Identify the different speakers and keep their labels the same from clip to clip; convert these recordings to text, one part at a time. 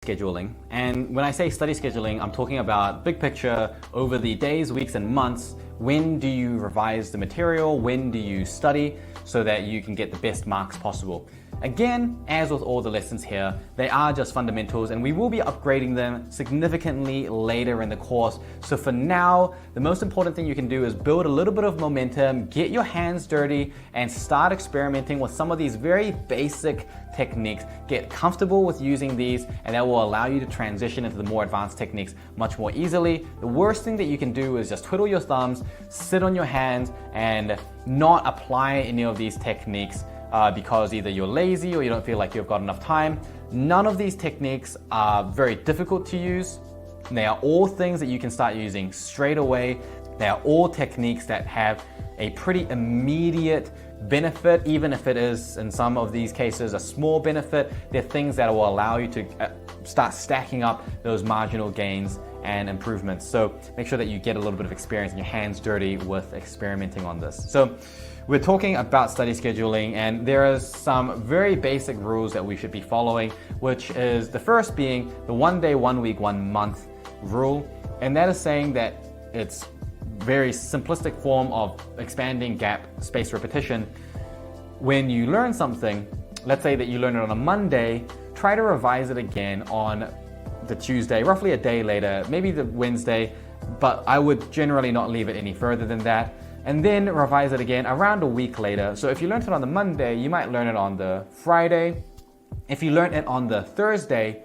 Speaker 1: scheduling. And when I say study scheduling, I'm talking about big picture over the days, weeks, and months. When do you revise the material? When do you study so that you can get the best marks possible? Again, as with all the lessons here, they are just fundamentals and we will be upgrading them significantly later in the course. So for now, the most important thing you can do is build a little bit of momentum, get your hands dirty, and start experimenting with some of these very basic techniques. Get comfortable with using these, and that will allow you to transition into the more advanced techniques much more easily. The worst thing that you can do is just twiddle your thumbs, sit on your hands, and not apply any of these techniques because either you're lazy or you don't feel like you've got enough time. None of these techniques are very difficult to use. They are all things that you can start using straight away. They are all techniques that have a pretty immediate benefit, even if it is, in some of these cases, a small benefit. They're things that will allow you to start stacking up those marginal gains and improvements. So make sure that you get a little bit of experience and your hands dirty with experimenting on this. So we're talking about study scheduling, and there are some very basic rules that we should be following, which is the first being the 1 day, 1 week, 1 month rule. And that is saying that it's very simplistic form of expanding gap space repetition. When you learn something, let's say that you learn it on a Monday, try to revise it again on the Tuesday, roughly a day later, maybe the Wednesday, but I would generally not leave it any further than that. And then revise it again around a week later. So if you learned it on the Monday, you might learn it on the Friday. If you learn it on the Thursday,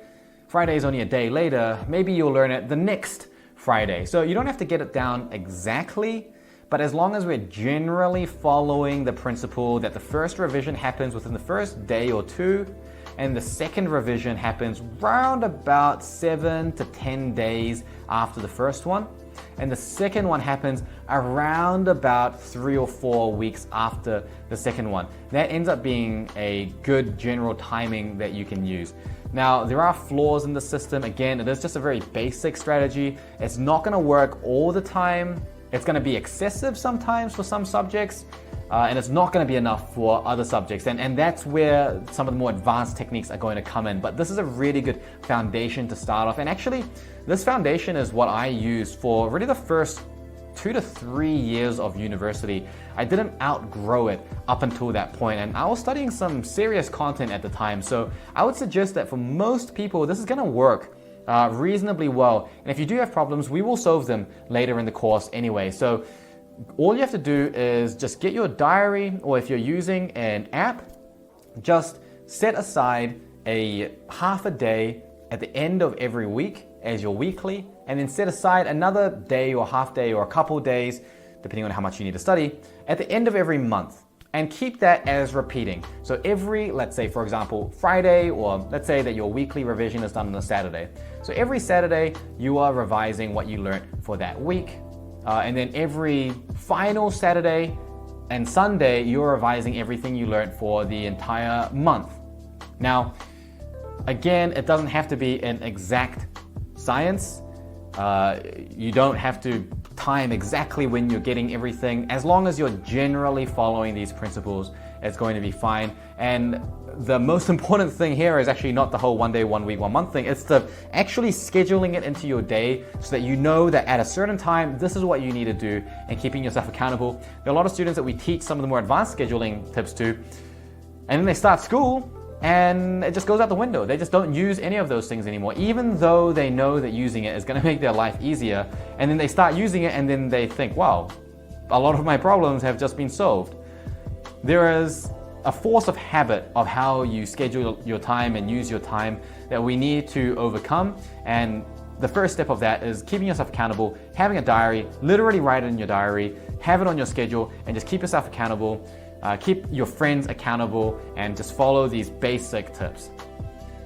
Speaker 1: Friday is only a day later, maybe you'll learn it the next Friday. So you don't have to get it down exactly, but as long as we're generally following the principle that the first revision happens within the first day or two, and the second revision happens round about 7 to 10 days after the first one, and the second one happens around about 3 or 4 weeks after the second one. That ends up being a good general timing that you can use. Now, there are flaws in the system. Again, it is just a very basic strategy. It's not going to work all the time. It's going to be excessive sometimes for some subjects, and it's not going to be enough for other subjects. And that's where some of the more advanced techniques are going to come in. But this is a really good foundation to start off. And actually, this foundation is what I used for really the first 2 to 3 years of university. I didn't outgrow it up until that point, and I was studying some serious content at the time. So I would suggest that for most people, this is going to work reasonably well. And if you do have problems, we will solve them later in the course anyway. So all you have to do is just get your diary, or if you're using an app, just set aside a half a day at the end of every week as your weekly, and then set aside another day or half day or a couple days, depending on how much you need to study, at the end of every month. And keep that as repeating. So every, let's say for example, Friday, or let's say that your weekly revision is done on a Saturday. So every Saturday, you are revising what you learned for that week. And then every final Saturday and Sunday, you're revising everything you learned for the entire month. Now, again, it doesn't have to be an exact science. You don't have to time exactly when you're getting everything. As long as you're generally following these principles, it's going to be fine. And the most important thing here is actually not the whole 1 day, 1 week, 1 month thing. It's the actually scheduling it into your day so that you know that at a certain time, this is what you need to do, and keeping yourself accountable. There are a lot of students that we teach some of the more advanced scheduling tips to, and then they start school and it just goes out the window. They just don't use any of those things anymore, even though they know that using it is going to make their life easier. And then they start using it and then they think, wow, a lot of my problems have just been solved. There is a force of habit of how you schedule your time and use your time that we need to overcome. And the first step of that is keeping yourself accountable, having a diary, literally write it in your diary, have it on your schedule, and just keep yourself accountable. Keep your friends accountable, and just follow these basic tips.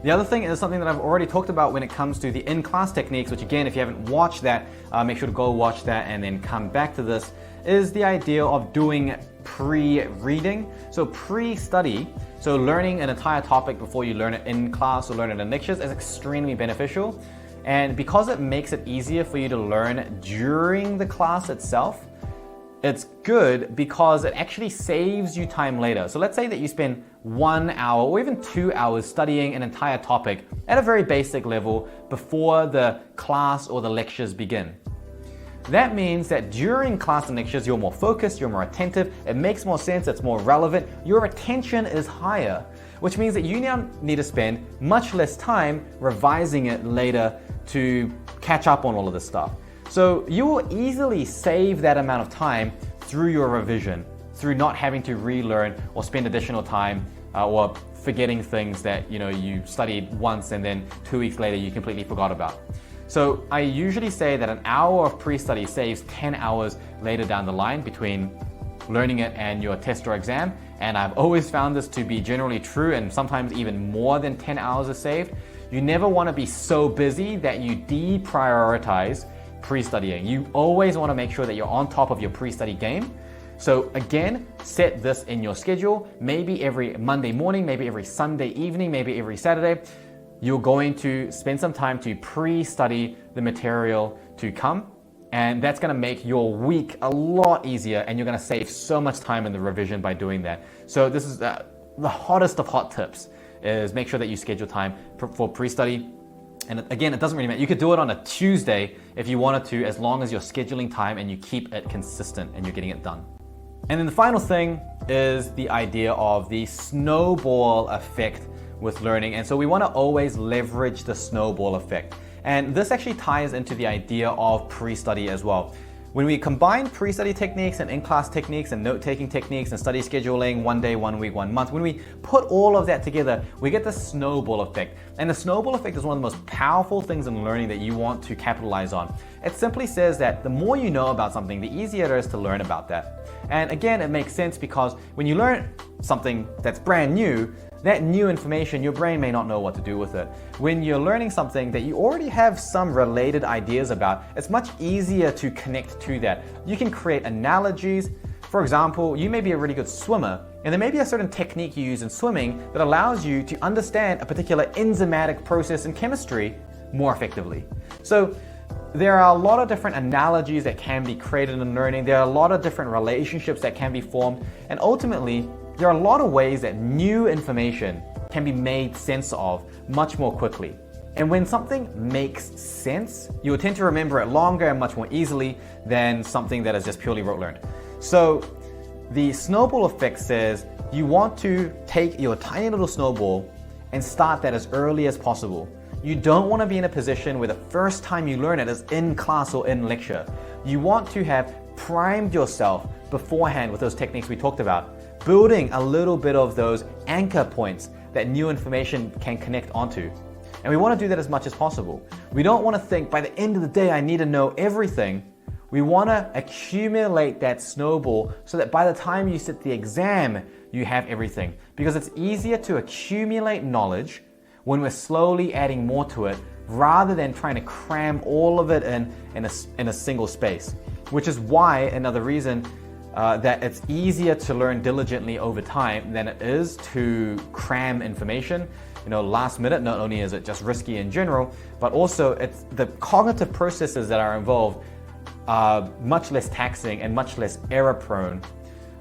Speaker 1: The other thing is something that I've already talked about when it comes to the in-class techniques, which again, if you haven't watched that, make sure to go watch that and then come back to this, is the idea of doing pre-reading. So pre-study, so learning an entire topic before you learn it in class or learn it in lectures is extremely beneficial. And because it makes it easier for you to learn during the class itself, It's good because it actually saves you time later. So let's say that you spend 1 hour or even 2 hours studying an entire topic at a very basic level before the class or the lectures begin. That means that during class and lectures, you're more focused, you're more attentive, it makes more sense, it's more relevant, your attention is higher, which means that you now need to spend much less time revising it later to catch up on all of this stuff. So you will easily save that amount of time through your revision, through not having to relearn or spend additional time or forgetting things that you studied once and then 2 weeks later you completely forgot about. So I usually say that an hour of pre-study saves 10 hours later down the line between learning it and your test or exam. And I've always found this to be generally true, and sometimes even more than 10 hours is saved. You never want to be so busy that you deprioritize pre-studying. You always want to make sure that you're on top of your pre-study game. So again, set this in your schedule, maybe every Monday morning, maybe every Sunday evening, maybe every Saturday. You're going to spend some time to pre-study the material to come, and that's going to make your week a lot easier, and you're going to save so much time in the revision by doing that. So this is the hottest of hot tips, is make sure that you schedule time for pre-study. And again, it doesn't really matter. You could do it on a Tuesday if you wanted to, as long as you're scheduling time and you keep it consistent and you're getting it done. And then the final thing is the idea of the snowball effect with learning. And so we want to always leverage the snowball effect. And this actually ties into the idea of pre-study as well. When we combine pre-study techniques and in-class techniques and note-taking techniques and study scheduling, 1 day, 1 week, 1 month, when we put all of that together, we get the snowball effect. And the snowball effect is one of the most powerful things in learning that you want to capitalize on. It simply says that the more you know about something, the easier it is to learn about that. And again, it makes sense because when you learn something that's brand new, that new information, your brain may not know what to do with it. When you're learning something that you already have some related ideas about, it's much easier to connect to that. You can create analogies. For example, you may be a really good swimmer, and there may be a certain technique you use in swimming that allows you to understand a particular enzymatic process in chemistry more effectively. So there are a lot of different analogies that can be created in learning. There are a lot of different relationships that can be formed, and ultimately, there are a lot of ways that new information can be made sense of much more quickly. And when something makes sense, you will tend to remember it longer and much more easily than something that is just purely rote learned. So the snowball effect says you want to take your tiny little snowball and start that as early as possible. You don't want to be in a position where the first time you learn it is in class or in lecture. You want to have primed yourself beforehand with those techniques we talked about, building a little bit of those anchor points that new information can connect onto. And we want to do that as much as possible. We don't want to think by the end of the day I need to know everything. We want to accumulate that snowball so that by the time you sit the exam, you have everything. Because it's easier to accumulate knowledge when we're slowly adding more to it rather than trying to cram all of it in a single space. Which is why, another reason, that it's easier to learn diligently over time than it is to cram information. Last minute, not only is it just risky in general, but also it's the cognitive processes that are involved are much less taxing and much less error prone.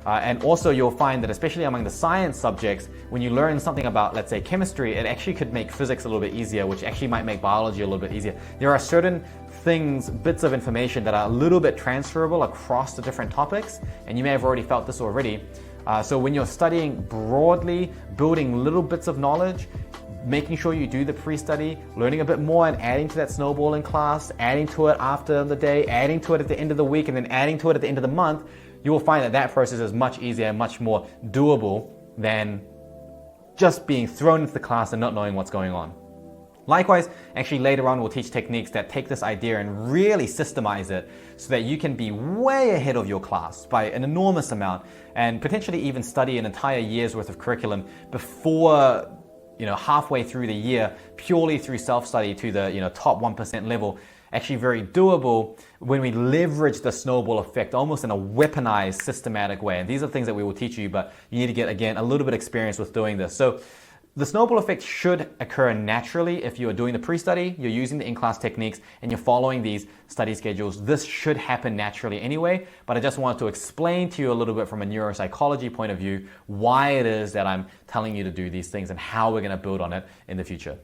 Speaker 1: And also you'll find that especially among the science subjects, when you learn something about, let's say, chemistry, it actually could make physics a little bit easier, which actually might make biology a little bit easier. There are certain things, bits of information that are a little bit transferable across the different topics, and you may have already felt this already. So when you're studying broadly, building little bits of knowledge, making sure you do the pre-study, learning a bit more and adding to that snowball in class, adding to it after the day, adding to it at the end of the week, and then adding to it at the end of the month, you will find that that process is much easier and much more doable than just being thrown into the class and not knowing what's going on. Likewise, actually later on we'll teach techniques that take this idea and really systemize it so that you can be way ahead of your class by an enormous amount and potentially even study an entire year's worth of curriculum before halfway through the year purely through self-study to the top 1% level. Actually very doable when we leverage the snowball effect almost in a weaponized, systematic way. And these are things that we will teach you, but you need to get, again, a little bit of experience with doing this. So The snowball effect should occur naturally if you are doing the pre-study, you're using the in-class techniques, and you're following these study schedules. This should happen naturally anyway, but I just wanted to explain to you a little bit from a neuropsychology point of view why it is that I'm telling you to do these things and how we're going to build on it in the future.